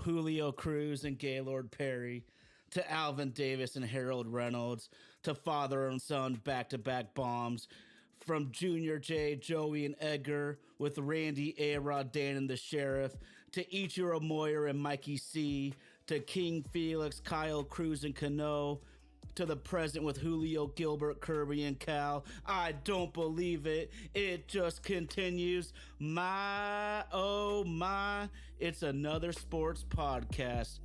Julio Cruz and Gaylord Perry, to Alvin Davis and Harold Reynolds, to father and son back to back bombs, from Junior J, Joey, and Edgar, with Randy, A-Rod, Dan, and the Sheriff, to Ichiro Moyer and Mikey C, to King Felix, Kyle Cruz, and Cano, to the present with Julio, Gilbert, Kirby, and Cal. I don't believe it. It just continues. My, oh my, it's another sports podcast.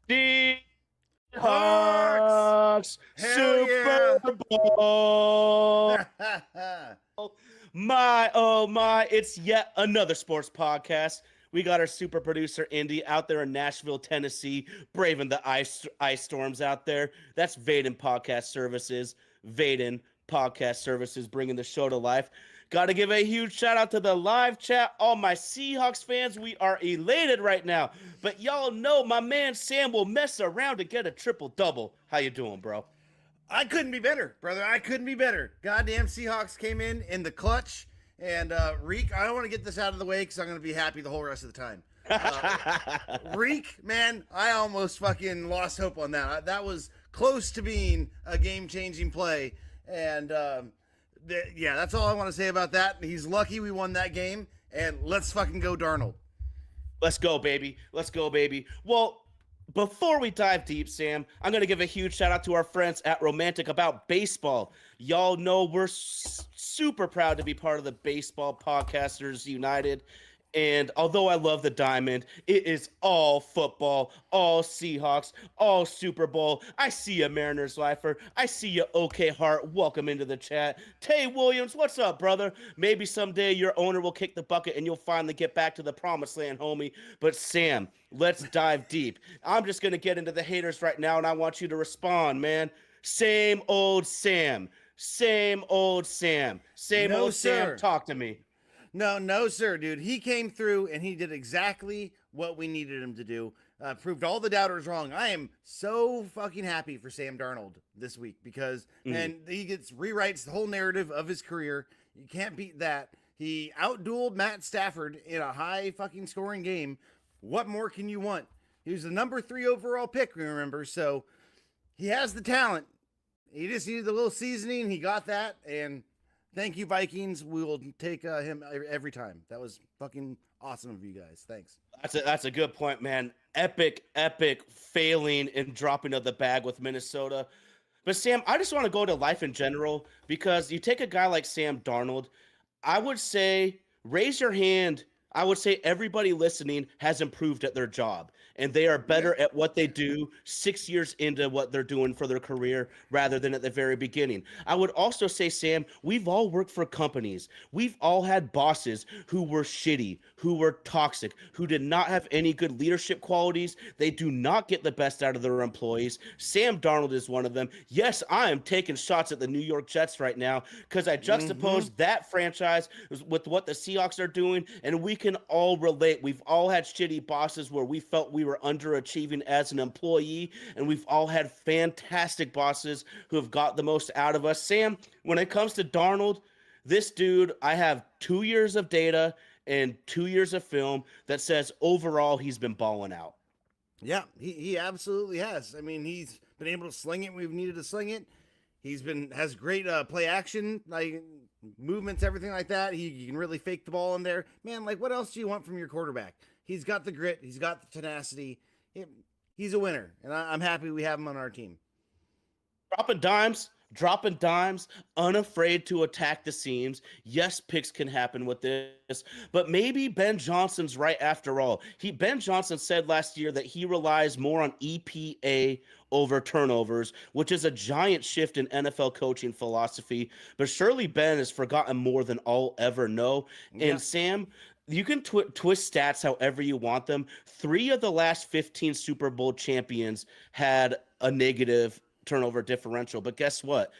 Seahawks Super Bowl. My, oh my, it's yet another sports podcast. We got our super producer, Indy, out there in Nashville, Tennessee, braving the ice storms out there. That's Vaden Podcast Services. Vaden Podcast Services bringing the show to life. Got to give a huge shout out to the live chat. All my Seahawks fans, we are elated right now. But y'all know my man Sam will mess around to get a triple-double. How you doing, bro? I couldn't be better, brother. I couldn't be better. Goddamn Seahawks came in the clutch. And Reek, I don't want to get this out of the way because I'm going to be happy the whole rest of the time. Reek, man, I almost fucking lost hope on that. That was close to being a game-changing play. And yeah, that's all I want to say about that. He's lucky we won that game. And let's fucking go, Darnold. Let's go, baby. Let's go, baby. Well, before we dive deep, Sam, I'm going to give a huge shout out to our friends at Romantic About Baseball. Y'all know we're super proud to be part of the Baseball Podcasters United. And although I love the diamond, it is all football, all Seahawks, all Super Bowl. I see you, Mariners lifer. I see you, OK Hart. Welcome into the chat. Tay Williams, what's up, brother? Maybe someday your owner will kick the bucket and you'll finally get back to the promised land, homie. But Sam, let's dive deep. I'm just going to get into the haters right now, and I want you to respond, man. Same old Sam. Same old Sam. Same old Sam. Talk to me. No, sir, dude. He came through and he did exactly what we needed him to do. Proved all the doubters wrong. I am so fucking happy for Sam Darnold this week because, man, he rewrites the whole narrative of his career. You can't beat that. He outdueled Matt Stafford in a high fucking scoring game. What more can you want? He was the number 3 overall pick, remember? So he has the talent. He just needed a little seasoning. He got that, and thank you, Vikings. We will take him every time. That was fucking awesome of you guys. Thanks. That's a good point, man. Epic failing and dropping of the bag with Minnesota. But Sam, I just want to go to life in general because you take a guy like Sam Darnold. I would say raise your hand. I would say everybody listening has improved at their job, and they are better at what they do 6 years into what they're doing for their career rather than at the very beginning. I would also say, Sam, we've all worked for companies. We've all had bosses who were shitty, who were toxic, who did not have any good leadership qualities. They do not get the best out of their employees. Sam Darnold is one of them. Yes, I am taking shots at the New York Jets right now because I juxtapose that franchise with what the Seahawks are doing, and we can all relate. We've all had shitty bosses where we felt we were underachieving as an employee, and we've all had fantastic bosses who have got the most out of us. Sam, when it comes to Darnold, this dude, I have 2 years of data and 2 years of film that says overall he's been balling out. Yeah, he absolutely has. I mean, he's been able to sling it when we've needed to sling it. Has great play action, like movements, everything like that. He can really fake the ball in there. Man, like what else do you want from your quarterback? He's got the grit. He's got the tenacity. He's a winner, and I'm happy we have him on our team. Dropping dimes, unafraid to attack the seams. Yes, picks can happen with this, but maybe Ben Johnson's right after all. Ben Johnson said last year that he relies more on EPA over turnovers, which is a giant shift in NFL coaching philosophy. But surely Ben has forgotten more than I'll ever know. Yeah. And Sam, you can twist stats however you want them. 3 of the last 15 Super Bowl champions had a negative turnover differential, but guess what?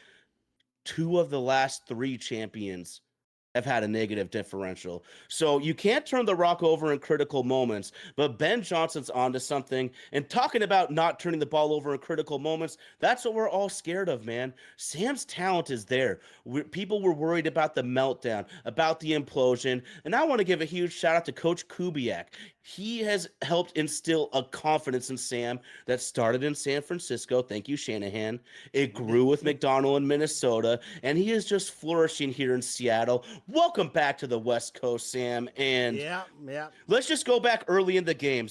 2 of the last 3 champions have had a negative differential. So you can't turn the rock over in critical moments, but Ben Johnson's onto something. And talking about not turning the ball over in critical moments, that's what we're all scared of, man. Sam's talent is there. People were worried about the meltdown, about the implosion. And I want to give a huge shout out to Coach Kubiak. He has helped instill a confidence in Sam that started in San Francisco. Thank you, Shanahan. It grew with McDonald in Minnesota, and he is just flourishing here in Seattle. Welcome back to the West Coast, Sam. And yeah. let's just go back early in the game,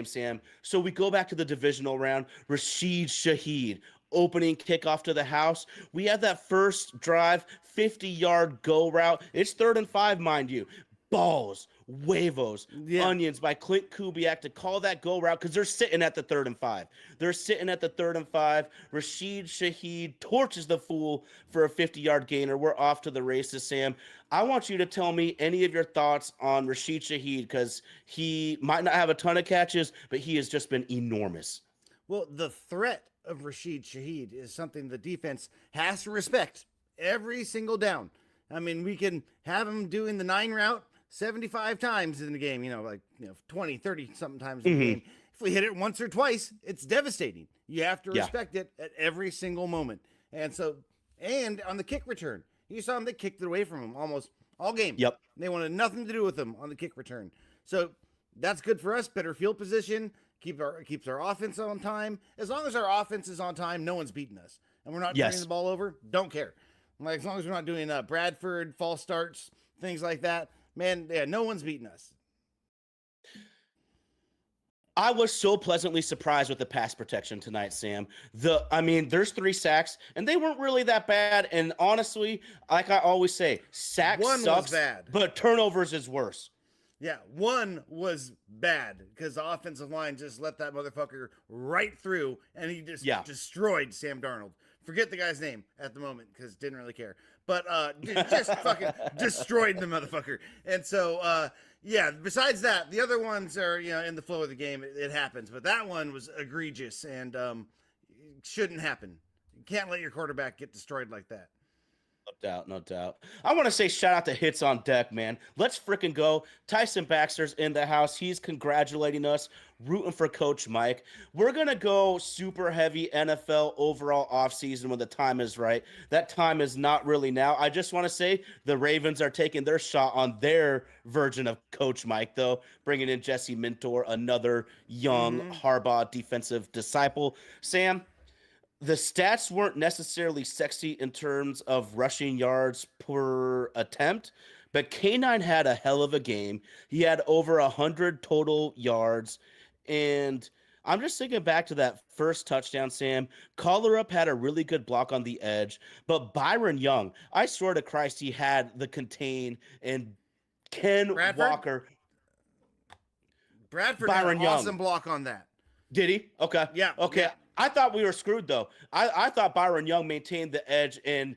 Sam. So we go back to the divisional round. Rashid Shaheed, opening kickoff to the house. We had that first drive, 50-yard go route. It's 3rd and 5, mind you. Balls, huevos, onions by Clint Kubiak to call that go route because they're sitting at the 3rd and 5. They're sitting at the 3rd and 5. Rashid Shaheed torches the fool for a 50-yard gainer. We're off to the races, Sam. I want you to tell me any of your thoughts on Rashid Shaheed because he might not have a ton of catches, but he has just been enormous. Well, the threat of Rashid Shaheed is something the defense has to respect every single down. I mean, we can have him doing the 9 route 75 times in the game, 20, 30 something times in the game. If we hit it once or twice, it's devastating. You have to respect it at every single moment. And on the kick return, you saw them, they kicked it away from him almost all game. Yep. They wanted nothing to do with him on the kick return. So that's good for us. Better field position, keeps our offense on time. As long as our offense is on time, no one's beating us. And we're not turning the ball over, don't care. Like, as long as we're not doing Bradford, false starts, things like that, man, no one's beating us. I was so pleasantly surprised with the pass protection tonight, Sam. There's 3 sacks, and they weren't really that bad. And honestly, like I always say, sacks sucks, bad, but turnovers is worse. Yeah, 1 was bad because the offensive line just let that motherfucker right through, and he just destroyed Sam Darnold. Forget the guy's name at the moment because didn't really care. But just fucking destroyed the motherfucker. And so, besides that, the other ones are, in the flow of the game. It happens. But that one was egregious and shouldn't happen. You can't let your quarterback get destroyed like that. No doubt. I want to say shout out to Hits on Deck, man. Let's freaking go. Tyson Baxter's in the house. He's congratulating us, rooting for Coach Mike. We're going to go super heavy NFL overall offseason when the time is right. That time is not really now. I just want to say the Ravens are taking their shot on their version of Coach Mike, though, bringing in Jesse Mintor, another young Harbaugh defensive disciple. Sam, the stats weren't necessarily sexy in terms of rushing yards per attempt, but K9 had a hell of a game. He had over 100 total yards, and I'm just thinking back to that first touchdown, Sam. Collerup had a really good block on the edge, but Byron Young, I swear to Christ, he had the contain, and Walker. Bradford had an awesome block on that. Did he? Okay. Yeah. Okay. Yeah. I thought we were screwed, though. I thought Byron Young maintained the edge, and,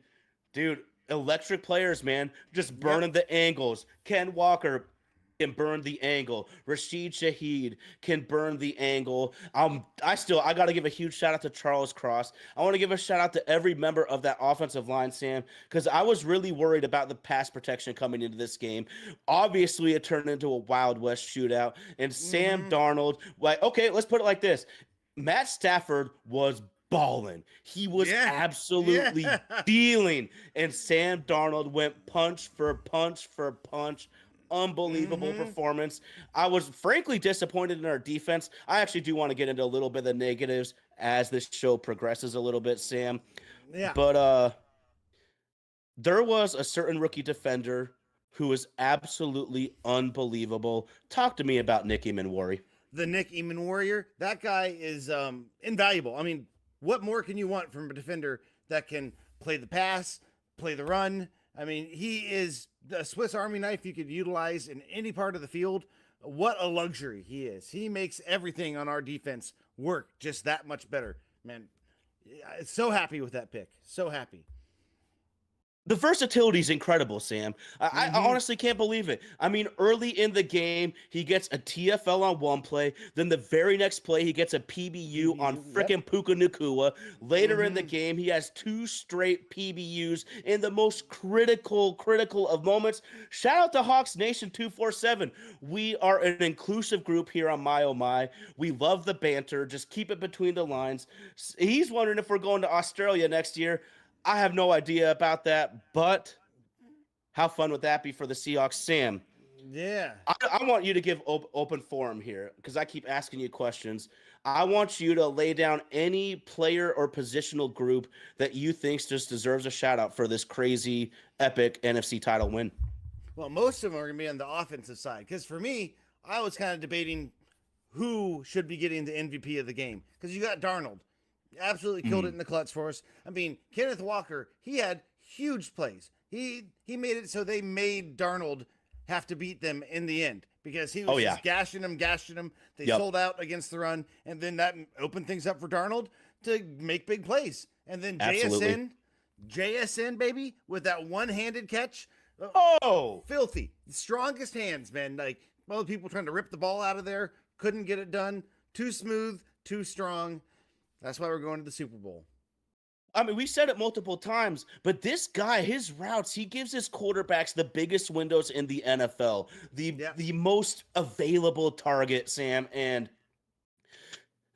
dude, electric players, man, just burning the angles. Ken Walker can burn the angle. Rashid Shaheed can burn the angle. I got to give a huge shout out to Charles Cross. I want to give a shout out to every member of that offensive line, Sam, because I was really worried about the pass protection coming into this game. Obviously, it turned into a Wild West shootout, and Sam Darnold, okay, let's put it like this. Matt Stafford was balling. He was absolutely dealing. And Sam Darnold went punch for punch for punch. Unbelievable performance. I was frankly disappointed in our defense. I actually do want to get into a little bit of the negatives as this show progresses a little bit, Sam. Yeah. But there was a certain rookie defender who was absolutely unbelievable. Talk to me about Nick Eamon-Warrior. The Nick Eamon-Warrior, that guy is invaluable. I mean, what more can you want from a defender that can play the pass, play the run? I mean, he is the Swiss Army knife you could utilize in any part of the field. What a luxury he is. He makes everything on our defense work just that much better. Man, so happy with that pick. So happy. The versatility is incredible, Sam. I honestly can't believe it. I mean, early in the game, he gets a TFL on one play. Then the very next play, he gets a PBU on freaking Puka Nacua. Later in the game, he has 2 straight PBUs in the most critical of moments. Shout out to Hawks Nation 247. We are an inclusive group here on My Oh My. We love the banter. Just keep it between the lines. He's wondering if we're going to Australia next year. I have no idea about that, but how fun would that be for the Seahawks? Sam, Yeah. I want you to give open forum here because I keep asking you questions. I want you to lay down any player or positional group that you think just deserves a shout out for this crazy, epic NFC title win. Well, most of them are going to be on the offensive side because for me, I was kind of debating who should be getting the MVP of the game because you got Darnold. Absolutely killed it in the clutch for us. I mean, Kenneth Walker, he had huge plays. He made it so they made Darnold have to beat them in the end because he was just gashing them. They sold out against the run, and then that opened things up for Darnold to make big plays. And then JSN, baby, with that one-handed catch. Oh! Filthy. Strongest hands, man. Like, well, people trying to rip the ball out of there, couldn't get it done. Too smooth, too strong. That's why we're going to the Super Bowl. I mean, we said it multiple times, but this guy, his routes, he gives his quarterbacks the biggest windows in the NFL, the most available target, Sam, and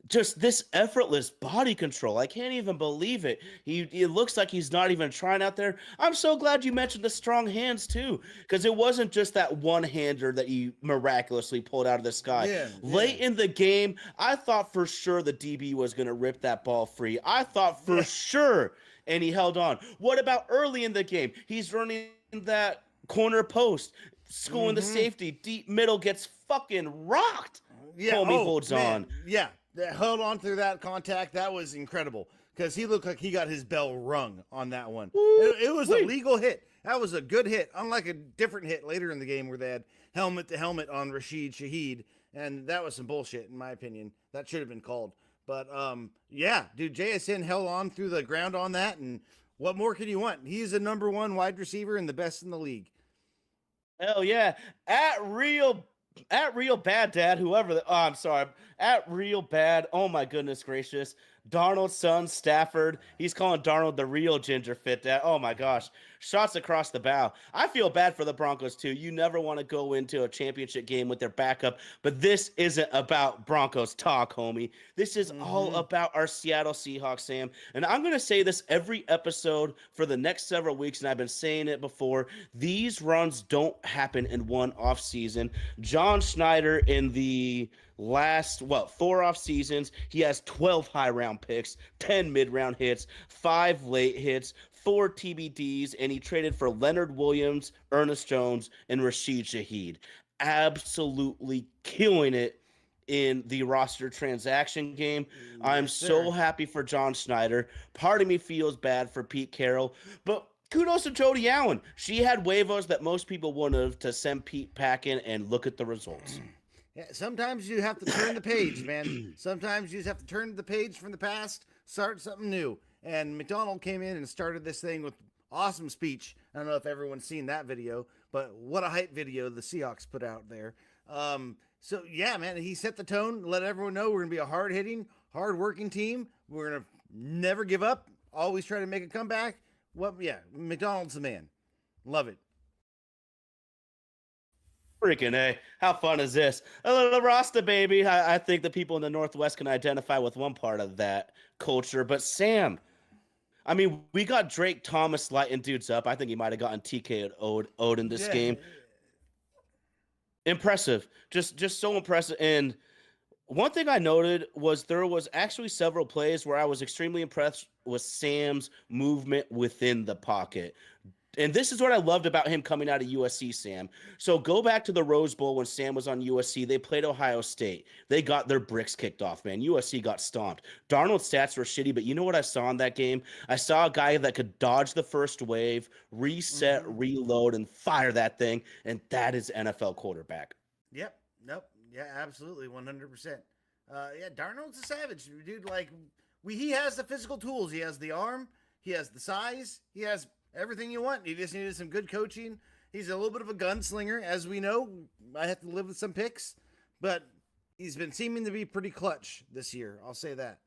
just this effortless body control. I can't even believe it. It looks like he's not even trying out there. I'm so glad you mentioned the strong hands too, because it wasn't just that one-hander that he miraculously pulled out of the sky. Late in the game, I thought for sure the DB was going to rip that ball free. I thought for sure, and he held on. What about early in the game? He's running that corner post, schooling the safety, deep middle, gets fucking rocked. Homie holds on. Yeah. Held on through that contact. That was incredible because he looked like he got his bell rung on that one. It was a legal hit. That was a good hit, unlike a different hit later in the game where they had helmet to helmet on Rashid Shaheed, and that was some bullshit in my opinion. That should have been called. But yeah, dude, JSN held on through the ground on that, and what more can you want? He's a number 1 wide receiver and the best in the league. Hell yeah. At real bad dad, I'm sorry. At real bad. Oh my goodness gracious. Darnold's son, Stafford. He's calling Darnold the real ginger fit dad. Oh my gosh. Shots across the bow. I feel bad for the Broncos too. You never want to go into a championship game with their backup, but this isn't about Broncos talk, homie. This is all about our Seattle Seahawks, Sam. And I'm going to say this every episode for the next several weeks, and I've been saying it before. These runs don't happen in one off season. John Schneider in the last 4 off seasons, he has 12 high round picks, 10 mid round hits, 5 late hits, 4 TBDs, and he traded for Leonard Williams, Ernest Jones, and Rashid Shaheed. Absolutely killing it in the roster transaction game. I'm so happy for John Schneider. Part of me feels bad for Pete Carroll, but kudos to Jody Allen. She had huevos that most people wouldn't have to send Pete packing, and look at the results. Yeah, sometimes you have to turn the page, man. Sometimes you just have to turn the page from the past, start something new. And McDonald came in and started this thing with awesome speech. I don't know if everyone's seen that video, but what a hype video the Seahawks put out there. So yeah, man, he set the tone, let everyone know we're going to be a hard-hitting, hard-working team. We're going to never give up, always try to make a comeback. McDonald's the man. Love it. Freaking A. How fun is this? A little Rasta, baby. I think the people in the Northwest can identify with one part of that culture. But Sam, I mean, we got Drake Thomas lighting dudes up. I think he might have gotten TK'd in this game. Impressive. Just so impressive. And one thing I noted was there was actually several plays where I was extremely impressed with Sam's movement within the pocket. And this is what I loved about him coming out of USC, Sam. So go back to the Rose Bowl when Sam was on USC. They played Ohio State. They got their bricks kicked off, man. USC got stomped. Darnold's stats were shitty, but you know what I saw in that game? I saw a guy that could dodge the first wave, reset, reload, and fire that thing, and that is NFL quarterback. Yep. Nope. Yeah, absolutely. 100%. Darnold's a savage, dude. Like, he has the physical tools. He has the arm. He has the size. He has everything you want. He just needed some good coaching. He's a little bit of a gunslinger, as we know. I have to live with some picks, but he's been seeming to be pretty clutch this year. I'll say that.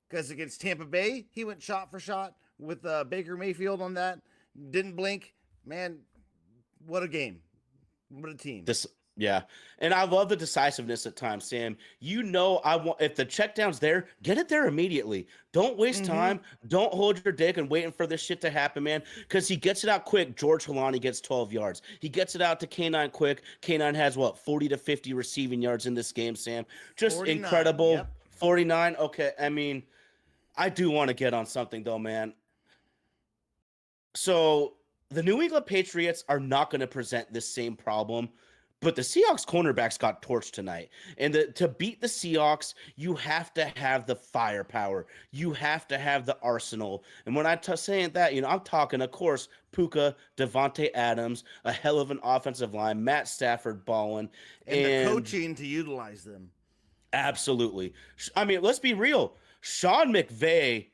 Because against Tampa Bay, he went shot for shot with Baker Mayfield on that. Didn't blink. Man, what a game. What a team. Yeah. And I love the decisiveness at times, Sam. I want, if the check down's there, get it there immediately. Don't waste time. Don't hold your dick and waiting for this shit to happen, man. Because he gets it out quick. George Holani gets 12 yards. He gets it out to K9 quick. K9 has 40 to 50 receiving yards in this game, Sam. Just 49, incredible. Yep. 49. Okay. I mean, I do want to get on something though, man. So the New England Patriots are not going to present this same problem. But the Seahawks cornerbacks got torched tonight. And to beat the Seahawks, you have to have the firepower. You have to have the arsenal. And when I'm saying that, I'm talking, of course, Puka, Devontae Adams, a hell of an offensive line, Matt Stafford balling. And the coaching to utilize them. Absolutely. I mean, let's be real. Sean McVay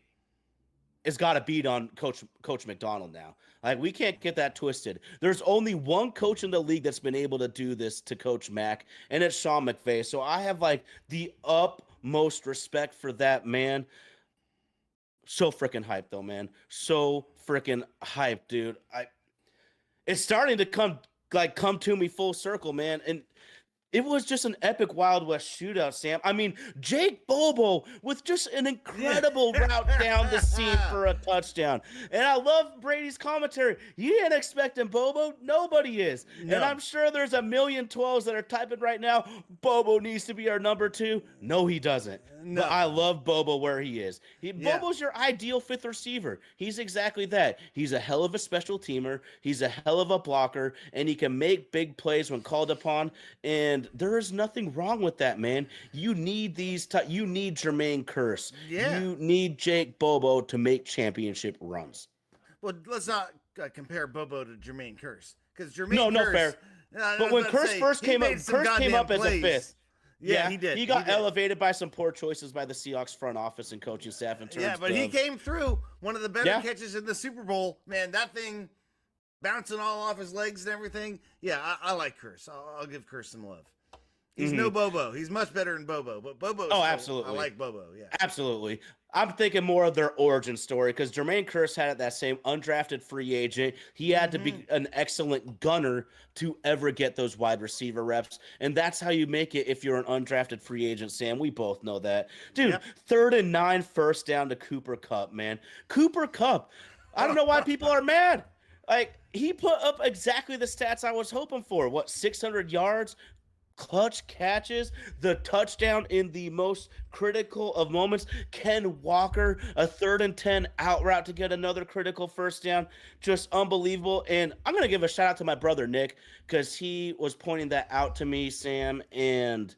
has got to beat on Coach McDonald now. Like, we can't get that twisted. There's only one coach in the league that's been able to do this to Coach Mac, and it's Sean McVay. So I have, the utmost respect for that man. So freaking hyped, though, man. So freaking hyped, dude. It's starting to come to me full circle, man. And it was just an epic Wild West shootout, Sam. I mean, Jake Bobo with just an incredible route down the seam for a touchdown. And I love Brady's commentary. You ain't expecting Bobo. Nobody is. No. And I'm sure there's 1,012,000 that are typing right now, Bobo needs to be our number 2. No, he doesn't. No. But I love Bobo where he is. Bobo's your ideal 5th receiver. He's exactly that. He's a hell of a special teamer. He's a hell of a blocker. And he can make big plays when called upon. And there is nothing wrong with that, man. You need you need Jermaine Kearse. Yeah. You need Jake Bobo to make championship runs. Well, let's not compare Bobo to Jermaine Kearse, because Jermaine no fair. But when Kearse first came up, Kearse came up as a 5th. Yeah, he did. He got elevated by some poor choices by the Seahawks front office and coaching staff in terms but he came through one of the better catches in the Super Bowl. Man, that thing bouncing all off his legs and everything. Yeah, I like Kearse. I'll give Kearse some love. He's no Bobo. He's much better than Bobo. But Bobo. Absolutely. I like Bobo. Yeah, absolutely. I'm thinking more of their origin story, because Jermaine Kearse had that same undrafted free agent. He had to be an excellent gunner to ever get those wide receiver reps. And that's how you make it if you're an undrafted free agent, Sam. We both know that. Dude, 3rd and 9 first down to Cooper Kupp, man. Cooper Kupp. I don't know why people are mad. He put up exactly the stats I was hoping for. 600 yards? Clutch catches, the touchdown in the most critical of moments. Ken Walker, a 3rd and 10 out route to get another critical first down. Just unbelievable. And I'm going to give a shout out to my brother, Nick, because he was pointing that out to me, Sam. And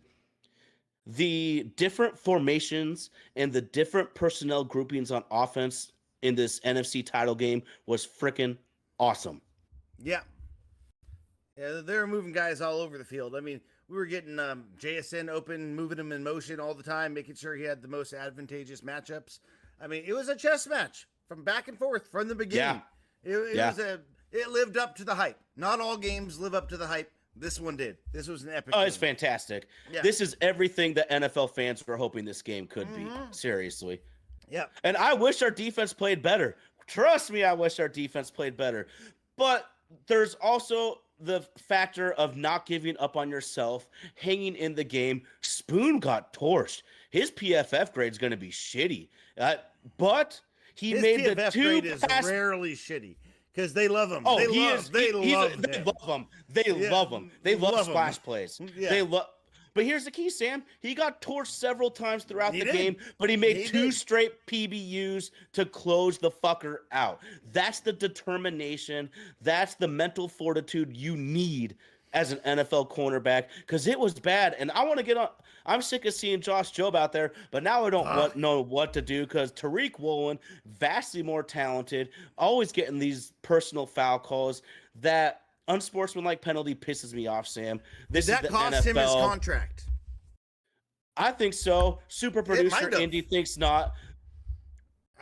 the different formations and the different personnel groupings on offense in this NFC title game was freaking awesome. Yeah. Yeah, they were moving guys all over the field. I mean, we were getting JSN open, moving him in motion all the time, making sure he had the most advantageous matchups. I mean, it was a chess match from back and forth from the beginning. It lived up to the hype. Not all games live up to the hype. This one did. This was an epic game. It's fantastic. Yeah. This is everything that NFL fans were hoping this game could be. Seriously. Yeah. And I wish our defense played better. Trust me, I wish our defense played better. But there's also the factor of not giving up on yourself, hanging in the game. Spoon got torched. His PFF grade is going to be shitty. But his made PFF the 2 grade is rarely shitty, because they love him. They love him. They love splash plays. Yeah. But here's the key, Sam. He got torched several times throughout the game, but he made 2 straight PBUs to close the fucker out. That's the determination. That's the mental fortitude you need as an NFL cornerback, because it was bad. And I want to get on. I'm sick of seeing Josh Jobe out there, but now I don't know what to do, because Tariq Woolen, vastly more talented, always getting these personal foul calls. That unsportsmanlike penalty pisses me off, Sam. Did that cost him his contract? I think so. Super producer Indy thinks not.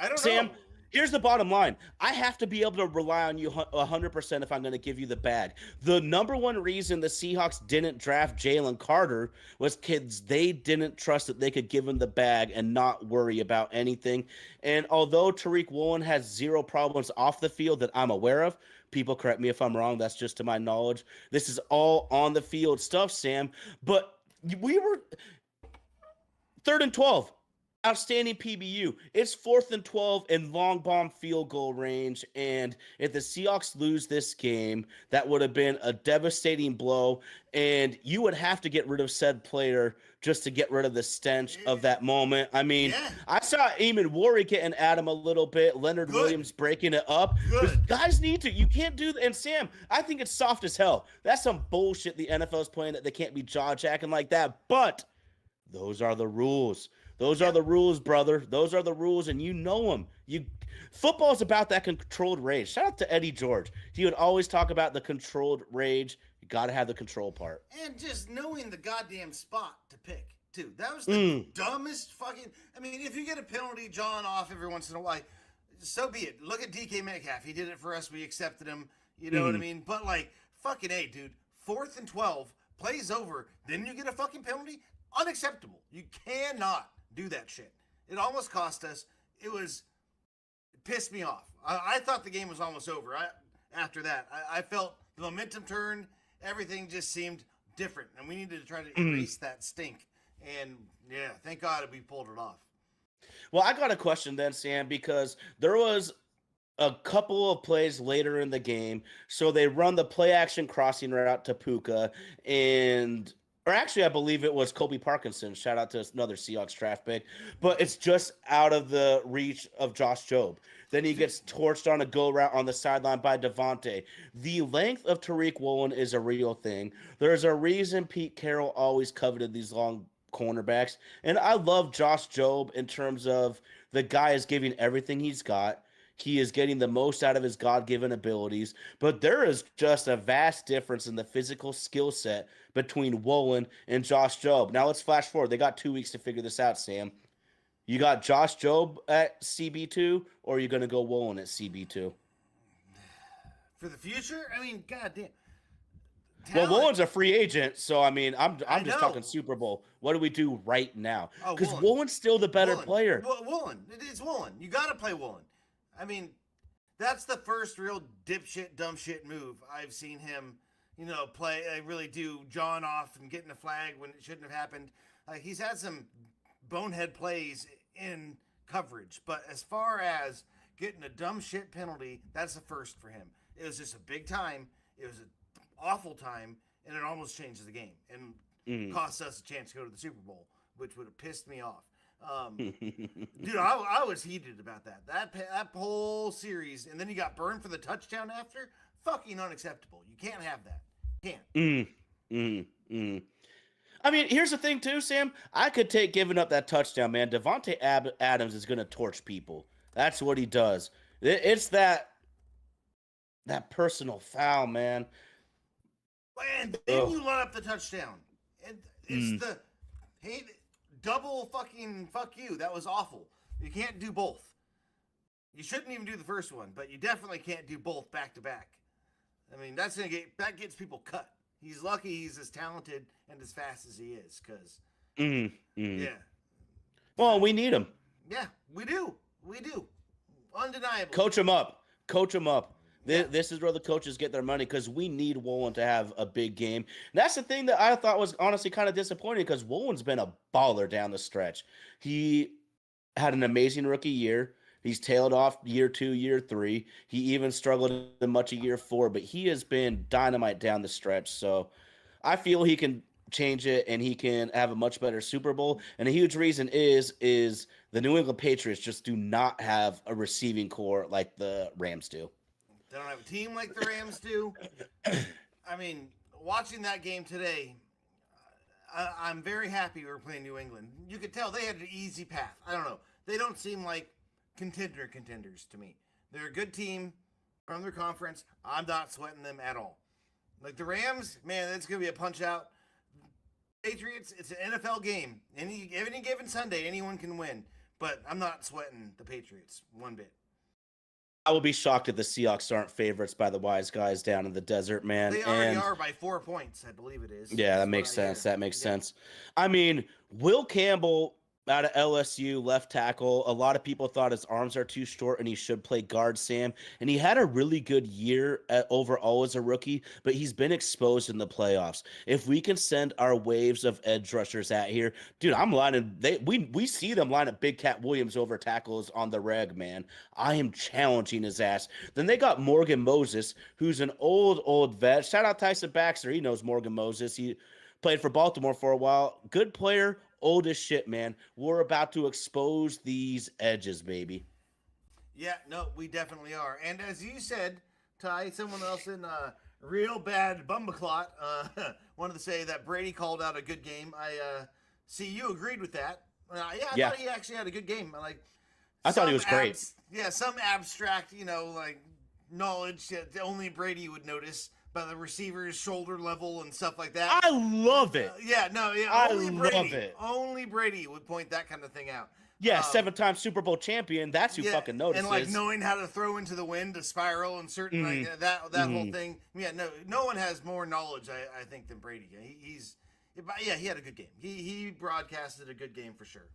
I don't know. Sam, Here's the bottom line. I have to be able to rely on you 100% if I'm going to give you the bag. The number one reason the Seahawks didn't draft Jalen Carter was kids they didn't trust that they could give him the bag and not worry about anything. And although Tariq Woolen has zero problems off the field that I'm aware of, people correct me if I'm wrong, that's just to my knowledge. This is all on the field stuff, Sam. But we were 3rd and 12. Outstanding PBU. It's 4th and 12 in long bomb field goal range. And if the Seahawks lose this game, that would have been a devastating blow. And you would have to get rid of said player just to get rid of the stench of that moment. I mean, I saw Eamon Warwick getting at him a little bit. Leonard Williams breaking it up. Guys need to. You can't do that. And Sam, I think it's soft as hell. That's some bullshit the NFL's playing that they can't be jaw-jacking like that. But those are the rules. Those are the rules, brother. Those are the rules, and you know them. Football's about that controlled rage. Shout out to Eddie George. He would always talk about the controlled rage. You got to have the control part. And just knowing the goddamn spot to pick, too. That was the dumbest fucking... I mean, if you get a penalty, John off every once in a while, so be it. Look at DK Metcalf. He did it for us. We accepted him. You know what I mean? But, like, fucking A, dude. 4th and 12, plays over, then you get a fucking penalty? Unacceptable. You cannot do that shit. It almost cost us. It pissed me off. I thought the game was almost over. After that, I felt the momentum turned. Everything just seemed different, and we needed to try to erase that stink. And yeah, thank God we pulled it off. Well, I got a question then, Sam, because there was a couple of plays later in the game. So they run the play action crossing route to Puka, or actually, I believe it was Kobe Parkinson. Shout out to another Seahawks draft pick. But it's just out of the reach of Josh Jobe. Then he gets torched on a go route on the sideline by Devontae. The length of Tariq Woolen is a real thing. There's a reason Pete Carroll always coveted these long cornerbacks. And I love Josh Jobe in terms of the guy is giving everything he's got. He is getting the most out of his God-given abilities, but there is just a vast difference in the physical skill set between Woolen and Josh Jobe. Now let's flash forward. They got 2 weeks to figure this out, Sam. You got Josh Jobe at CB2, or are you going to go Woolen at CB2? For the future? I mean, goddamn. Well, Woolen's a free agent, so I mean, I'm just talking Super Bowl. What do we do right now? Because Woolen's still the better player. Woolen. It's Woolen. You got to play Woolen. I mean, that's the first real dipshit, dumb shit move I've seen him, play. Really do John off and getting a flag when it shouldn't have happened. He's had some bonehead plays in coverage, but as far as getting a dumb shit penalty, that's the first for him. It was just a big time. It was an awful time, and it almost changed the game and cost us a chance to go to the Super Bowl, which would have pissed me off. Dude, I was heated about that whole series, and then he got burned for the touchdown after. Fucking unacceptable. You can't have that. You can't. I mean, here's the thing too, Sam. I could take giving up that touchdown, man. Devontae Adams is gonna torch people. That's what he does. It's that personal foul, man. And then you line up the touchdown, and it's the double fucking fuck you. That was awful. You can't do both. You shouldn't even do the first one, but you definitely can't do both back to back. I mean, that gets people cut. He's lucky he's as talented and as fast as he is, because yeah. Well, we need him. Yeah, we do. Undeniable. Coach him up. This is where the coaches get their money, because we need Woolen to have a big game. And that's the thing that I thought was honestly kind of disappointing, because Woolen's been a baller down the stretch. He had an amazing rookie year. He's tailed off year 2, year 3. He even struggled in much of year 4, but he has been dynamite down the stretch. So I feel he can change it, and he can have a much better Super Bowl. And a huge reason is the New England Patriots just do not have a receiving core like the Rams do. They don't have a team like the Rams do. I mean, watching that game today, I'm very happy we were playing New England. You could tell they had an easy path. I don't know. They don't seem like contenders to me. They're a good team from their conference. I'm not sweating them at all. Like the Rams, man, that's going to be a punch out. Patriots, it's an NFL game. Any given Sunday, anyone can win. But I'm not sweating the Patriots one bit. I would be shocked if the Seahawks aren't favorites by the wise guys down in the desert, man. They already are by 4 points, I believe it is. Yeah, that makes sense. That makes sense. I mean, Will Campbell out of LSU, left tackle. A lot of people thought his arms are too short and he should play guard, Sam. And he had a really good year overall as a rookie, but he's been exposed in the playoffs. If we can send our waves of edge rushers out here, dude, I'm lining. We see them line up Big Cat Williams over tackles on the reg, man. I am challenging his ass. Then they got Morgan Moses, who's an old vet. Shout out Tyson Baxter. He knows Morgan Moses. He played for Baltimore for a while. Good player, old as shit, man. We're about to expose these edges, baby. Yeah, no, we definitely are. And as you said, Ty, someone else in real bad bumbleclot wanted to say that Brady called out a good game. I see you agreed with that. I thought he actually had a good game. I thought he was great. Some abstract, knowledge that only Brady would notice by the receiver's shoulder level and stuff like that. I love it. Only Brady would point that kind of thing out. Yeah, 7-time Super Bowl champion. That's who fucking notices. And knowing how to throw into the wind, to spiral, and certain that whole thing. Yeah, no one has more knowledge, I think, than Brady. He had a good game. He broadcasted a good game for sure.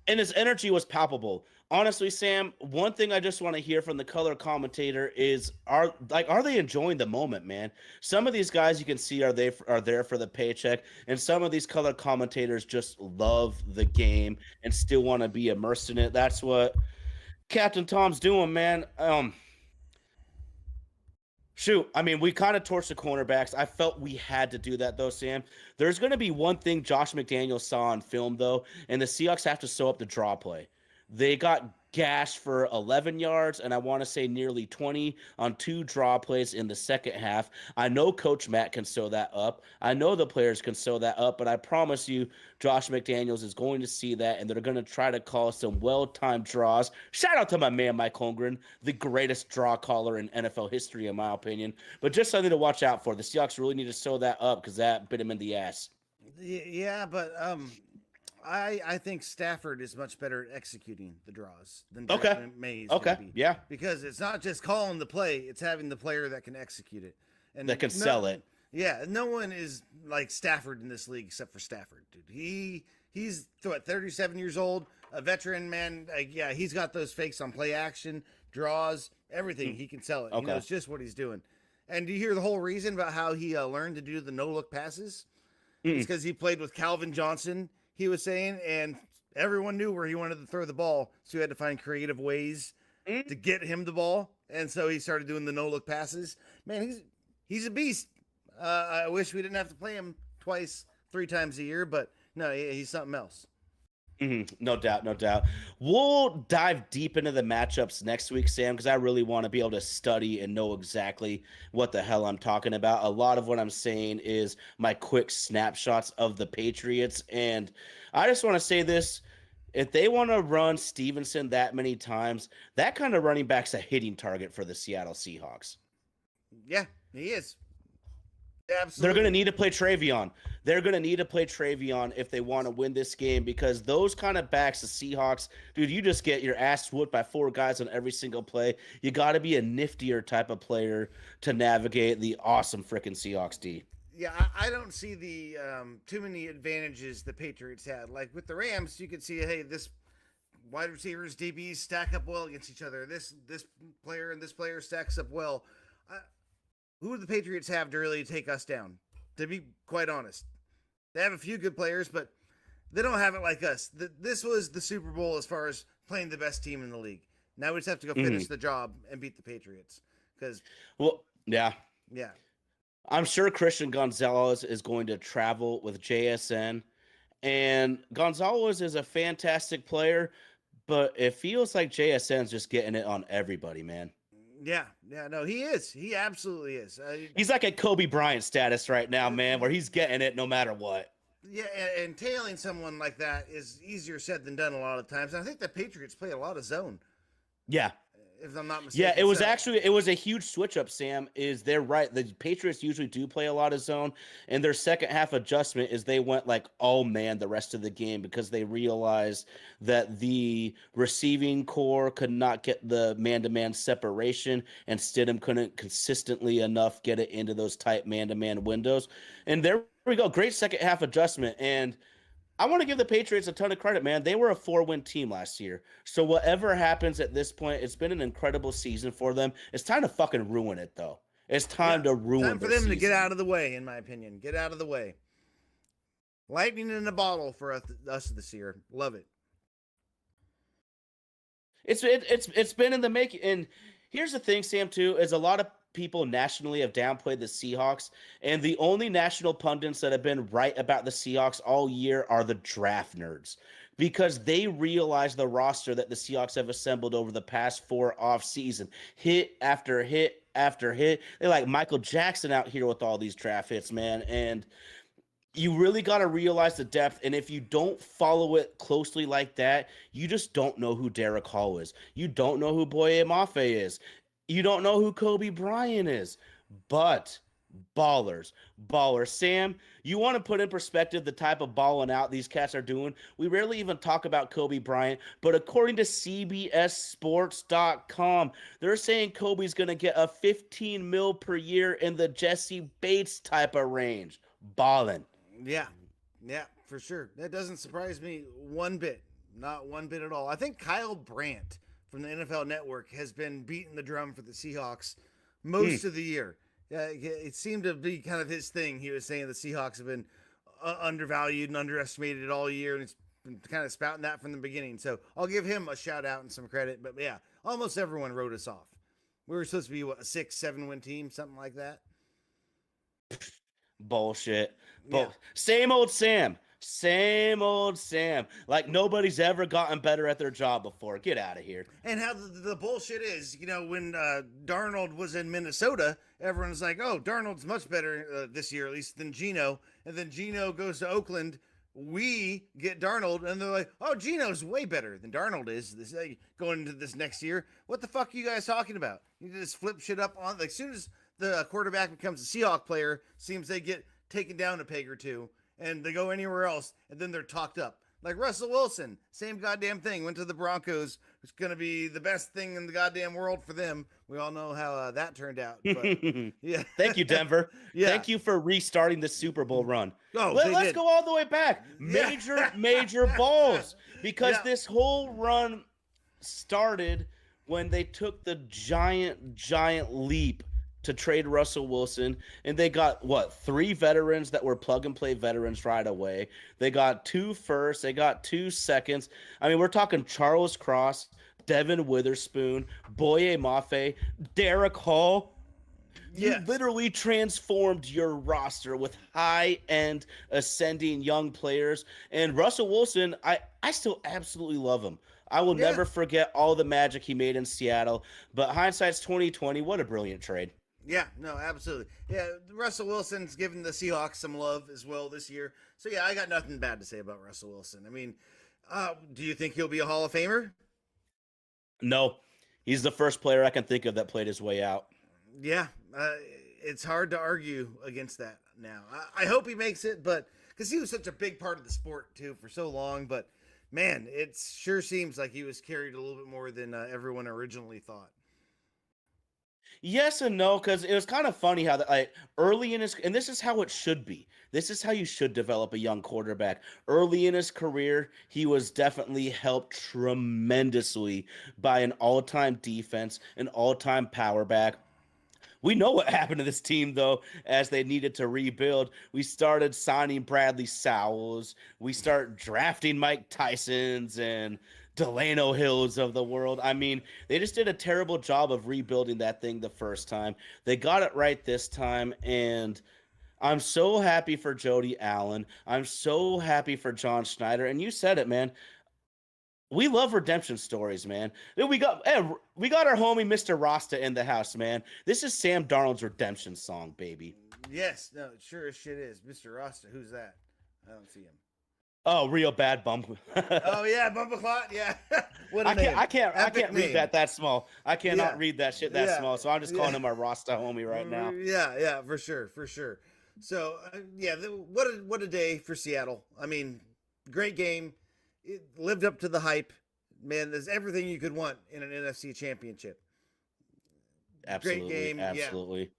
And his energy was palpable. Honestly, Sam, one thing I just want to hear from the color commentator is are they enjoying the moment, man? Some of these guys you can see are there for the paycheck, and some of these color commentators just love the game and still want to be immersed in it. That's what Captain Tom's doing, man. Shoot, I mean, we kind of torched the cornerbacks. I felt we had to do that, though, Sam. There's going to be one thing Josh McDaniels saw on film, though, and the Seahawks have to sew up the draw play. They got gashed for 11 yards, and I want to say nearly 20 on 2 draw plays in the second half. I know Coach Matt can sew that up. I know the players can sew that up, but I promise you, Josh McDaniels is going to see that, and they're going to try to call some well-timed draws. Shout out to my man, Mike Holmgren, the greatest draw caller in NFL history, in my opinion. But just something to watch out for. The Seahawks really need to sew that up because that bit him in the ass. Yeah, but I think Stafford is much better at executing the draws than Mays. Okay. Yeah. Because it's not just calling the play; it's having the player that can execute it and that can sell it. Yeah, no one is like Stafford in this league except for Stafford, dude. He's 37 years old, a veteran man. He's got those fakes on play action, draws, everything. He can sell it. Okay. He knows just what he's doing. And do you hear the whole reason about how he learned to do the no-look passes? It's because he played with Calvin Johnson, he was saying, and everyone knew where he wanted to throw the ball, so he had to find creative ways to get him the ball. And so he started doing the no-look passes. Man, he's a beast. I wish we didn't have to play him 3 times a year, but no, he's something else. No doubt. We'll dive deep into the matchups next week, Sam, because I really want to be able to study and know exactly what the hell I'm talking about. A lot of what I'm saying is my quick snapshots of the Patriots, and I just want to say this. If they want to run Stevenson that many times, that kind of running back's a hitting target for the Seattle Seahawks. Yeah, he is. Absolutely. They're going to need to play Travion. They're going to need to play Travion if they want to win this game, because those kind of backs, the Seahawks, dude, you just get your ass whooped by 4 guys on every single play. You got to be a niftier type of player to navigate the awesome freaking Seahawks D. Yeah, I don't see the too many advantages the Patriots had. Like with the Rams, you could see, hey, this wide receivers, DBs stack up well against each other. This player and this player stacks up well. Who do the Patriots have to really take us down? To be quite honest, they have a few good players, but they don't have it like us. This was the Super Bowl as far as playing the best team in the league. Now we just have to go finish the job and beat the Patriots. Yeah. I'm sure Christian Gonzalez is going to travel with JSN, and Gonzalez is a fantastic player, but it feels like JSN's just getting it on everybody, man. Yeah, no, he is. He absolutely is. He's like at Kobe Bryant status right now, man, where he's getting it no matter what. Yeah, and tailing someone like that is easier said than done a lot of times. And I think the Patriots play a lot of zone. Yeah. if I'm not Yeah, mistaken. it was a huge switch up, Sam. They're right. The Patriots usually do play a lot of zone, and their second half adjustment is they went like, oh man, the rest of the game because they realized that the receiving core could not get the man-to-man separation, and Stidham couldn't consistently enough get it into those tight man-to-man windows. And there we go. Great second half adjustment. And I want to give the Patriots a ton of credit, man. They were a 4-win team last year. So whatever happens at this point, it's been an incredible season for them. It's time to fucking ruin it, though. It's time to ruin it. Time for them to get out of the way, in my opinion. Get out of the way. Lightning in a bottle for us this year. Love it. It's been in the making. And here's the thing, Sam, too, is a lot of people nationally have downplayed the Seahawks, and the only national pundits that have been right about the Seahawks all year are the draft nerds, because they realize the roster that the Seahawks have assembled over the past 4 offseason, hit after hit after hit. They're like Michael Jackson out here with all these draft hits, man. And you really got to realize the depth. And if you don't follow it closely like that, you just don't know who Derek Hall is. You don't know who Boye Mafe is. You don't know who Kobe Bryant is. But ballers. Sam, you want to put in perspective the type of balling out these cats are doing? We rarely even talk about Kobe Bryant, but according to CBSSports.com, they're saying Kobe's going to get a $15 million per year in the Jesse Bates type of range. Ballin'. Yeah, for sure. That doesn't surprise me one bit. Not one bit at all. I think Kyle Brandt from the NFL Network has been beating the drum for the Seahawks most of the year. It seemed to be kind of his thing. He was saying the Seahawks have been undervalued and underestimated all year, and it's been kind of spouting that from the beginning. So I'll give him a shout out and some credit. But yeah, almost everyone wrote us off. We were supposed to be, what, a 6-7 win team, something like that. Bullshit. Yeah. Same old Sam. Like nobody's ever gotten better at their job before. Get out of here. And how the bullshit is, when Darnold was in Minnesota, everyone's like, oh, Darnold's much better this year, at least, than Geno. And then Geno goes to Oakland. We get Darnold, and they're like, oh, Geno's way better than Darnold is going into this next year. What the fuck are you guys talking about? You just flip shit up on, like, as soon as the quarterback becomes a Seahawk player, seems they get taken down a peg or two, and they go anywhere else, and then they're talked up. Like Russell Wilson, same goddamn thing. Went to the Broncos. It's going to be the best thing in the goddamn world for them. We all know how that turned out. But, yeah. Thank you, Denver. Yeah. Thank you for restarting the Super Bowl run. Oh, let's go all the way back. Major balls. Because this whole run started when they took the giant leap to trade Russell Wilson, and they got 3 veterans that were plug and play veterans right away. They got 2 firsts, they got 2 seconds. I mean, we're talking Charles Cross, Devin Witherspoon, Boye Mafe, Derek Hall. You literally transformed your roster with high-end ascending young players. And Russell Wilson, I still absolutely love him. I will never forget all the magic he made in Seattle. But hindsight's 2020. What a brilliant trade. Yeah, no, absolutely. Yeah, Russell Wilson's given the Seahawks some love as well this year. So, yeah, I got nothing bad to say about Russell Wilson. I mean, do you think he'll be a Hall of Famer? No. He's the first player I can think of that played his way out. Yeah, it's hard to argue against that now. I hope he makes it, but because he was such a big part of the sport, too, for so long. But, man, it sure seems like he was carried a little bit more than everyone originally thought. Yes and no, because it was kind of funny how early in his, and this is how it should be. This is how you should develop a young quarterback. Early in his career, he was definitely helped tremendously by an all-time defense, an all-time power back. We know what happened to this team, though, as they needed to rebuild. We started signing Bradley Sowells. We start drafting Mike Tysons and Delano Hills of the world. I mean, they just did a terrible job of rebuilding that thing the first time. They got it right this time, and I'm so happy for Jody Allen. I'm so happy for John Schneider. And you said it, man. We love redemption stories, man. We got our homie Mr. Rasta in the house, man. This is Sam Darnold's redemption song, baby. Yes, no, it sure as shit is. Mr. Rasta, who's that? I don't see him. Oh, real bad bump. Oh yeah, Bumbleclot. Yeah. What a I can't. name. I can't. I Epic can't read name. that small. I cannot Yeah. read that shit that Yeah. small. So I'm just Yeah. calling him our Rasta homie right now. Yeah, for sure, for sure. So yeah, what a day for Seattle. I mean, great game. It lived up to the hype. Man, there's everything you could want in an NFC Championship. Great Absolutely. game. Yeah. Absolutely.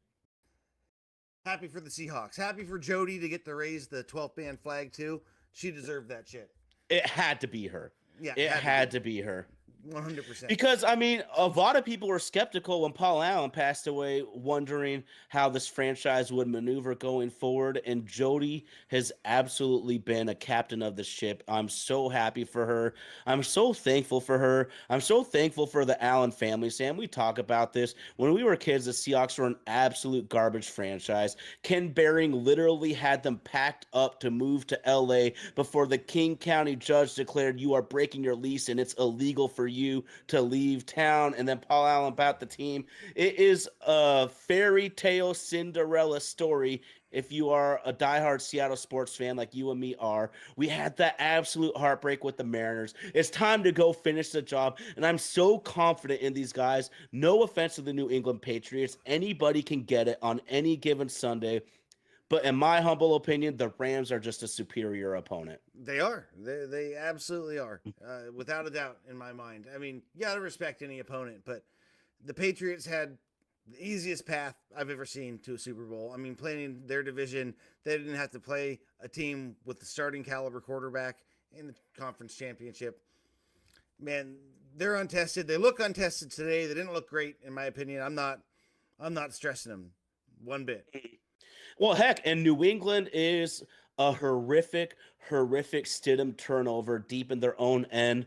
Happy for the Seahawks. Happy for Jody to get to raise the 12th man flag too. She deserved that shit. It had to be her. Yeah, It had to be her. 100%. Because, I mean, a lot of people were skeptical when Paul Allen passed away, wondering how this franchise would maneuver going forward. And Jody has absolutely been a captain of the ship. I'm so happy for her. I'm so thankful for her. I'm so thankful for the Allen family. Sam, we talk about this. When we were kids, the Seahawks were an absolute garbage franchise. Ken Behring literally had them packed up to move to LA before the King County judge declared you are breaking your lease and it's illegal for you to leave town. And then Paul Allen bought the team. It is a fairy tale Cinderella story. If you are a diehard Seattle sports fan like you and me are, we had that absolute heartbreak with the Mariners. It's time to go finish the job, and I'm so confident in these guys. No offense to the New England Patriots. Anybody can get it on any given Sunday. But in my humble opinion, the Rams are just a superior opponent. They are. They absolutely are. Without a doubt, in my mind. I mean, you got to respect any opponent, but the Patriots had the easiest path I've ever seen to a Super Bowl. I mean, playing their division, they didn't have to play a team with the starting caliber quarterback in the conference championship. Man, they're untested. They look untested today. They didn't look great, in my opinion. I'm not stressing them one bit. Well, heck, and New England is a horrific Stidham turnover deep in their own end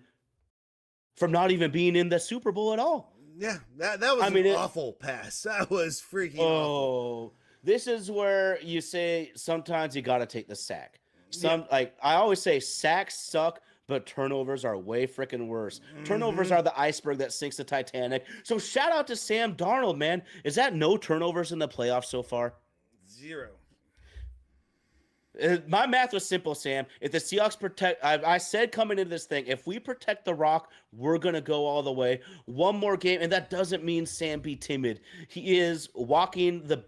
from not even being in the Super Bowl at all. Yeah, that was an awful pass. That was freaking awful. This is where you say sometimes you got to take the sack. Like I always say, sacks suck, but turnovers are way freaking worse. Turnovers are the iceberg that sinks the Titanic. So shout out to Sam Darnold, man. Is that no turnovers in the playoffs so far? 0. My math was simple, Sam. If the Seahawks protect, I said coming into this thing, if we protect the rock, we're going to go all the way. One more game, and that doesn't mean Sam be timid. He is walking the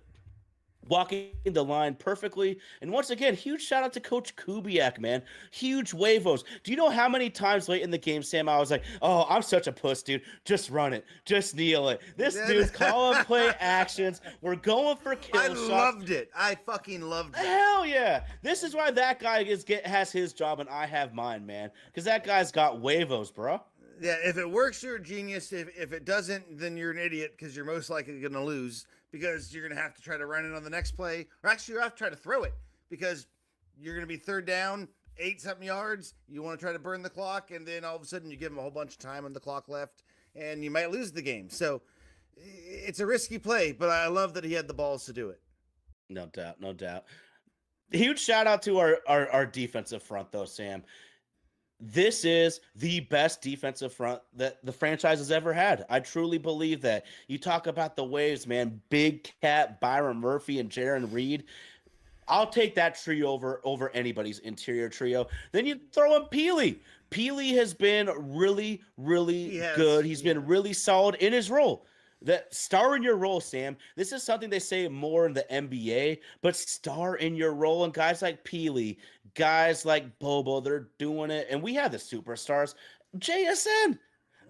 line perfectly. And once again, huge shout out to Coach Kubiak, man. Huge huevos. Do you know how many times late in the game, Sam, I was like, oh, I'm such a puss, dude. Just run it. Just kneel it. This dude's calling play actions. We're going for kill shots. I loved it. I fucking loved it. Hell yeah. This is why that guy has his job and I have mine, man. Because that guy's got huevos, bro. Yeah, if it works, you're a genius. If it doesn't, then you're an idiot because you're most likely going to lose because you're going to have to try to run it on the next play. Or actually, you have to try to throw it because you're going to be third down, 8-something yards. You want to try to burn the clock, and then all of a sudden you give them a whole bunch of time on the clock left, and you might lose the game. So it's a risky play, but I love that he had the balls to do it. No doubt, no doubt. Huge shout out to our defensive front, though, Sam. This is the best defensive front that the franchise has ever had. I truly believe that. You talk about the waves, man. Big Cat, Byron Murphy, and Jaron Reed. I'll take that trio over anybody's interior trio. Then you throw in Peely. Peely has been really, really good. He's been really solid in his role. That star in your role, Sam. This is something they say more in the NBA, but star in your role. And guys like Peely, guys like Bobo, they're doing it. And we have the superstars. JSN.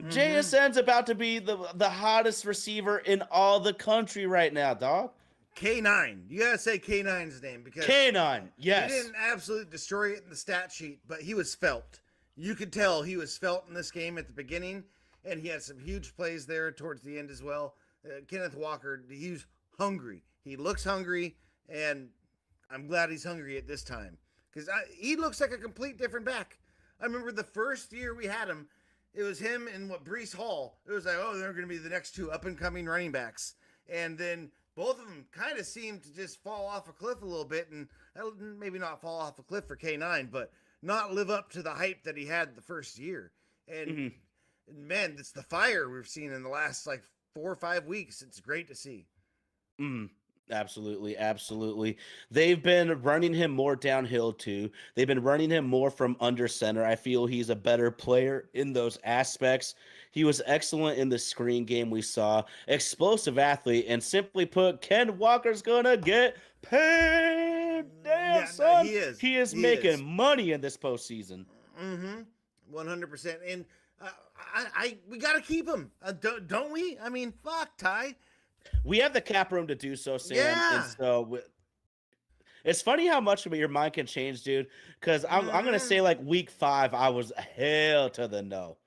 JSN's about to be the hottest receiver in all the country right now, dog. K9. You gotta say K9's name because K9, yes. He didn't absolutely destroy it in the stat sheet, but he was felt. You could tell he was felt in this game at the beginning. And he had some huge plays there towards the end as well. Kenneth Walker, he's hungry. He looks hungry, and I'm glad he's hungry at this time. Because he looks like a complete different back. I remember the first year we had him, it was him and Breece Hall. It was like, oh, they're going to be the next two up-and-coming running backs. And then both of them kind of seemed to just fall off a cliff a little bit. And maybe not fall off a cliff for K9, but not live up to the hype that he had the first year. And... man, it's the fire we've seen in the last 4 or 5 weeks. It's great to see. Absolutely, absolutely. They've been running him more downhill too. They've been running him more from under center. I feel he's a better player in those aspects. He was excellent in the screen game we saw. Explosive athlete, and simply put, Ken Walker's gonna get paid. Damn, Yeah, no, son. he is. He is He is. making money in this postseason. Mm-hmm. 100%. And we got to keep him, don't we? I mean, fuck, Ty. We have the cap room to do so, Sam. And Yeah. so it's funny how much of your mind can change, dude. Because I'm gonna Mhm. say like week 5, I was hell to the no.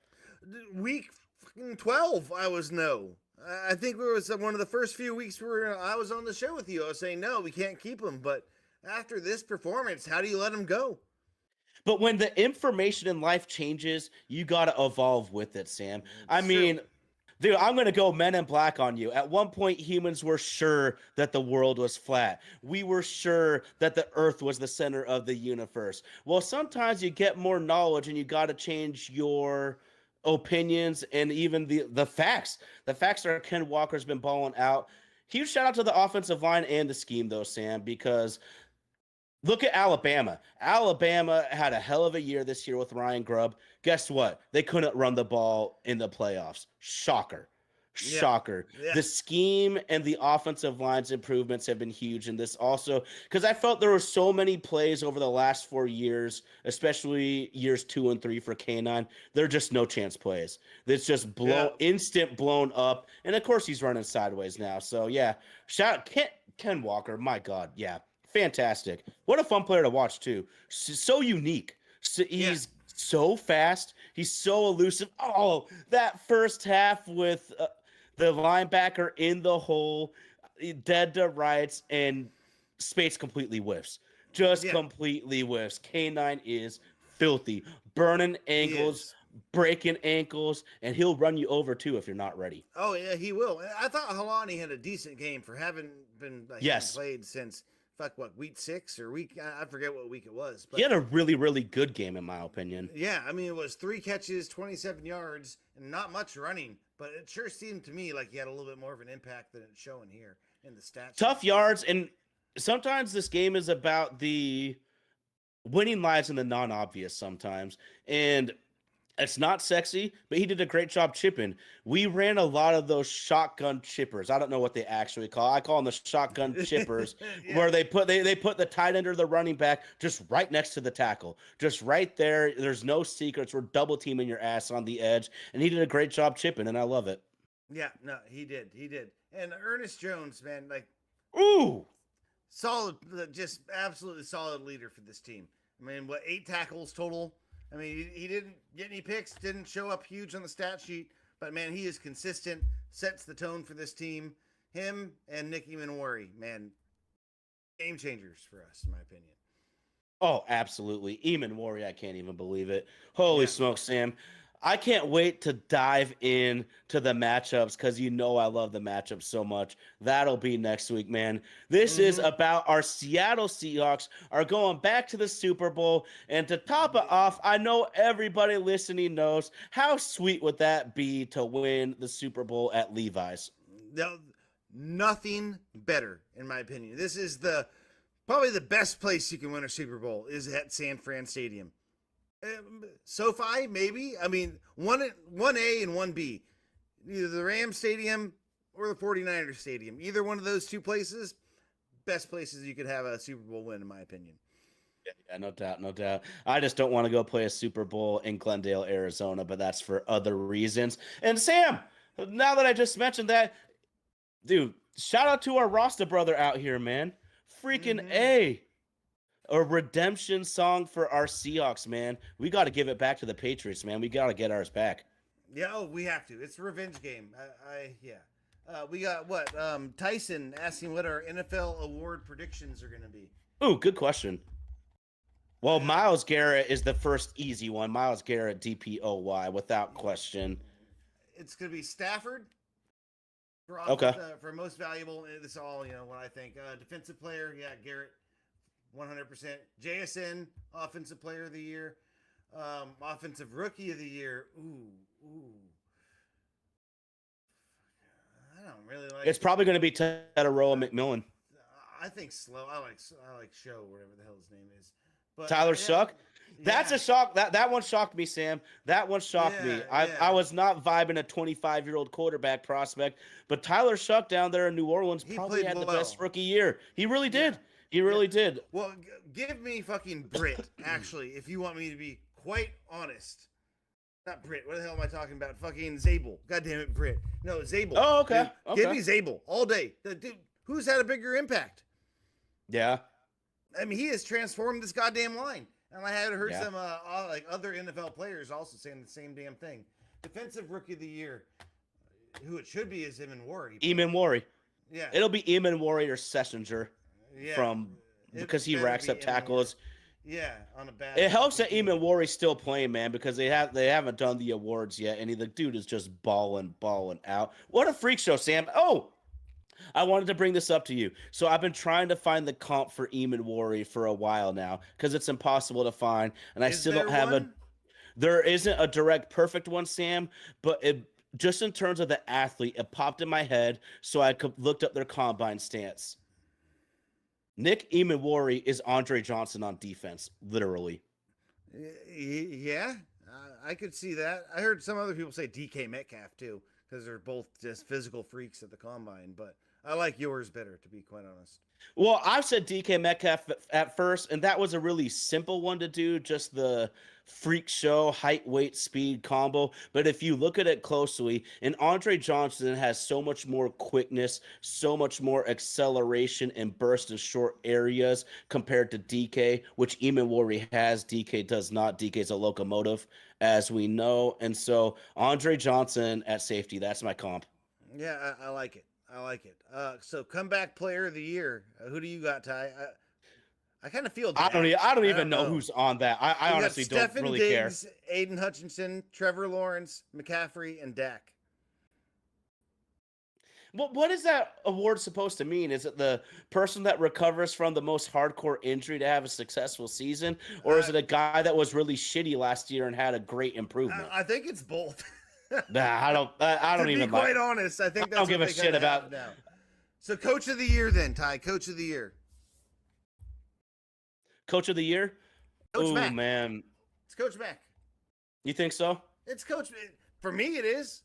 Week fucking 12, I was no. I think it was one of the first few weeks where I was on the show with you. I was saying, no, we can't keep him. But after this performance, how do you let him go? But when the information in life changes, you gotta evolve with it, Sam. I It's true. mean, dude, I'm gonna go Men in Black on you. At one point, humans were sure that the world was flat. We were sure that the Earth was the center of the universe. Well, sometimes you get more knowledge, and you gotta change your opinions and even the facts. The facts are Ken Walker's been balling out. Huge shout out to the offensive line and the scheme, though, Sam, because look at Alabama. Alabama had a hell of a year this year with Ryan Grubb. Guess what? They couldn't run the ball in the playoffs. Shocker. Yeah. Shocker. Yeah. The scheme and the offensive line's improvements have been huge in this also, because I felt there were so many plays over the last 4 years, especially years 2 and 3 for K9. They're just no chance plays. It's just instant blown up. And of course, he's running sideways now. So yeah, shout out Ken Walker. My God. Yeah. Fantastic. What a fun player to watch, too. So unique. He's so fast. He's so elusive. Oh, that first half with the linebacker in the hole, dead to rights, and Spates completely whiffs. Just completely whiffs. K9 is filthy. Burning ankles, breaking ankles, and he'll run you over, too, if you're not ready. Oh, yeah, he will. I thought Halani had a decent game for having been having played since week 6 or I forget what week it was. But he had a really, really good game, in my opinion. Yeah, I mean, it was 3 catches, 27 yards, and not much running, but it sure seemed to me like he had a little bit more of an impact than it's showing here in the stats. Tough yards, and sometimes this game is about the winning lies in the non-obvious sometimes, and it's not sexy, but he did a great job chipping. We ran a lot of those shotgun chippers. I don't know what they actually call. I call them the shotgun chippers, where they put the tight end or the running back just right next to the tackle, just right there. There's no secrets. We're double teaming your ass on the edge, and he did a great job chipping, and I love it. Yeah, no, he did. And Ernest Jones, man, solid, just absolutely solid leader for this team. I mean, 8 tackles total? I mean, he didn't get any picks, didn't show up huge on the stat sheet, but man, he is consistent, sets the tone for this team. Him and Nick Emanwari, man, game changers for us, in my opinion. Oh, absolutely. Emanwari, I can't even believe it. Holy smokes, Sam. I can't wait to dive in to the matchups because I love the matchups so much. That'll be next week, man. This is about our Seattle Seahawks are going back to the Super Bowl. And to top it off, I know everybody listening knows how sweet would that be to win the Super Bowl at Levi's. No, nothing better, in my opinion. This is probably the best place you can win a Super Bowl is at San Fran Stadium. SoFi, maybe. I mean, 1A and 1B. Either the Rams Stadium or the 49ers Stadium. Either one of those two places, best places you could have a Super Bowl win, in my opinion. Yeah, no doubt, no doubt. I just don't want to go play a Super Bowl in Glendale, Arizona, but that's for other reasons. And Sam, now that I just mentioned that, dude, shout out to our Rasta brother out here, man. Freaking A redemption song for our Seahawks, man. We got to give it back to the Patriots, man. We got to get ours back. Yeah, we have to. It's a revenge game. We got what? Tyson asking what our NFL award predictions are going to be. Ooh, good question. Well, Myles Garrett is the first easy one. Myles Garrett, DPOY, without question. It's going to be Stafford. For most valuable. This is all, what I think. Defensive player, Garrett. 100%. JSN, Offensive Player of the Year. Offensive Rookie of the Year. Ooh. I don't really like It's probably going to be Tedoroa McMillan. I think slow. I like Show, whatever the hell his name is. But Tyler Shuck? That's a shock. That one shocked me, Sam. That one shocked me. I was not vibing a 25-year-old quarterback prospect, but Tyler Shuck down there in New Orleans probably had the best rookie year. He really did. He really did. Well, give me fucking Brit, actually, if you want me to be quite honest. Not Brit. What the hell am I talking about? Fucking Zabel. God damn it, Brit. No, Zabel. Oh, okay. Dude, give me Zabel all day. Dude, who's had a bigger impact? Yeah. I mean, he has transformed this goddamn line. And I had heard some like other NFL players also saying the same damn thing. Defensive Rookie of the Year, who it should be is Eamon Warry. Yeah. It'll be Eamon Warry or Sessinger because he racks up tackles. Yeah, on a bad. It helps that Eamon Warry's still playing, man, because they haven't done the awards yet, and the dude is just balling out. What a freak show, Sam. Oh, I wanted to bring this up to you. So I've been trying to find the comp for Eamon Warry for a while now because it's impossible to find, and I still don't have there isn't a direct perfect one, Sam, but just in terms of the athlete, it popped in my head, so I looked up their combine stance. Nick Eamon Warry is Andre Johnson on defense, literally. Yeah, I could see that. I heard some other people say DK Metcalf too, because they're both just physical freaks at the combine. But I like yours better, to be quite honest. Well, I've said DK Metcalf at first, and that was a really simple one to do, just the freak show, height, weight, speed combo. But if you look at it closely, and Andre Johnson has so much more quickness, so much more acceleration and burst in short areas compared to DK, which Eamon Warry has. DK does not. DK is a locomotive, as we know. And so Andre Johnson at safety, that's my comp. Yeah, I like it. So comeback player of the year. Who do you got, Ty? I kind of feel. I don't even know who's on that. I honestly don't really Diggs, care. Aiden Hutchinson, Trevor Lawrence, McCaffrey, and Dak. Well, what is that award supposed to mean? Is it the person that recovers from the most hardcore injury to have a successful season, or is it a guy that was really shitty last year and had a great improvement? I think it's both. Nah, I don't even. To be quite honest, I think that's I don't give a shit about now. So, Coach of the Year, then, Ty. Coach of the Year. Coach of the Year. Coach Mack. Man, it's Coach Mack. You think so? It's Coach. For me, it is.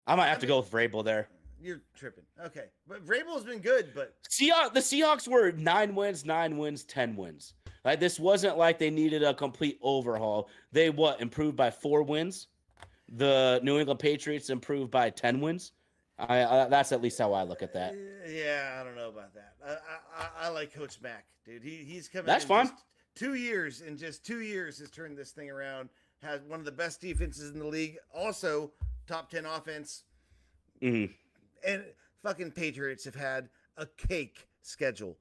I might have to go with Vrabel there. You're tripping. Okay, but Vrabel's been good. But the Seahawks were 9 wins, 10 wins. Like, this wasn't like they needed a complete overhaul. They improved by 4 wins. The New England Patriots improved by 10 wins. That's at least how I look at that. Yeah, I don't know about that. I like Coach Mack, dude. He's coming. That's fine. 2 years, in just 2 years, has turned this thing around. Has one of the best defenses in the league. Also, top 10 offense. Mm-hmm. And fucking Patriots have had a cake schedule.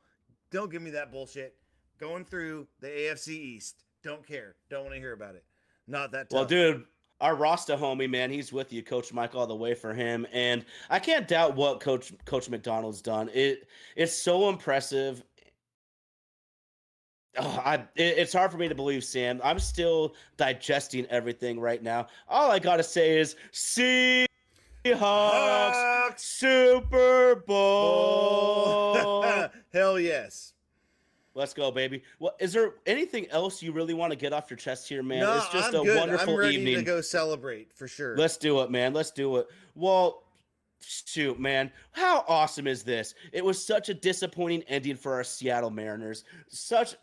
Don't give me that bullshit. Going through the AFC East. Don't care. Don't want to hear about it. Not that tough. Well, dude, our Rasta homie, man, he's with you, Coach Mike, all the way for him. And I can't doubt what Coach McDonald's done. It's so impressive. It's hard for me to believe, Sam. I'm still digesting everything right now. All I got to say is Seahawks Super Bowl. Hell yes. Let's go, baby. Well, is there anything else you really want to get off your chest here, man? No, it's just I'm good. Wonderful I'm ready evening to go celebrate for sure. Let's do it, man. Let's do it. Well, shoot, man. How awesome is this? It was such a disappointing ending for our Seattle Mariners. Such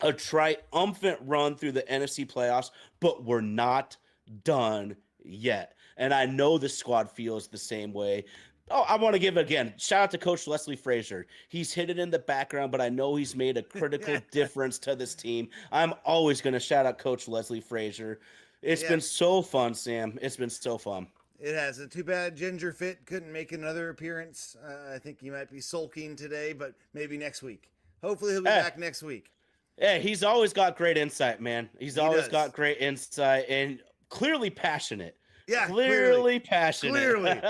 a triumphant run through the NFC playoffs, but we're not done yet. And I know the squad feels the same way. Oh, I want to give, again, shout out to Coach Leslie Frazier. He's hidden in the background, but I know he's made a critical difference to this team. I'm always going to shout out Coach Leslie Frazier. It's been so fun, Sam. It's been so fun. It has. Too bad Ginger Fit couldn't make another appearance. I think he might be sulking today, but maybe next week. Hopefully he'll be back next week. Yeah, he's always got great insight, man. He's always got great insight and clearly passionate. Yeah, clearly passionate. Clearly.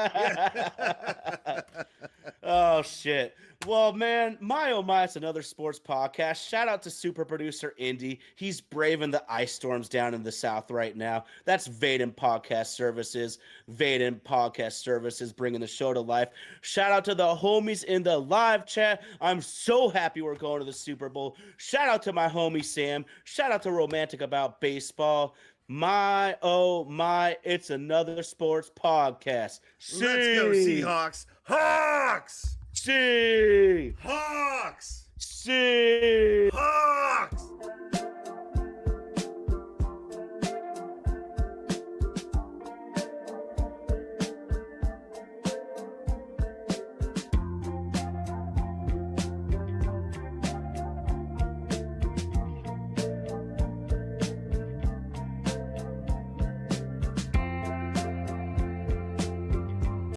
Oh, shit. Well, man, my oh my, it's another sports podcast. Shout out to super producer Indy. He's braving the ice storms down in the South right now. That's Vaden Podcast Services. Vaden Podcast Services bringing the show to life. Shout out to the homies in the live chat. I'm so happy we're going to the Super Bowl. Shout out to my homie Sam. Shout out to Romantic About Baseball. My oh my, it's another sports podcast. Let's go Seahawks. Hawks! See! Hawks! See! Hawks!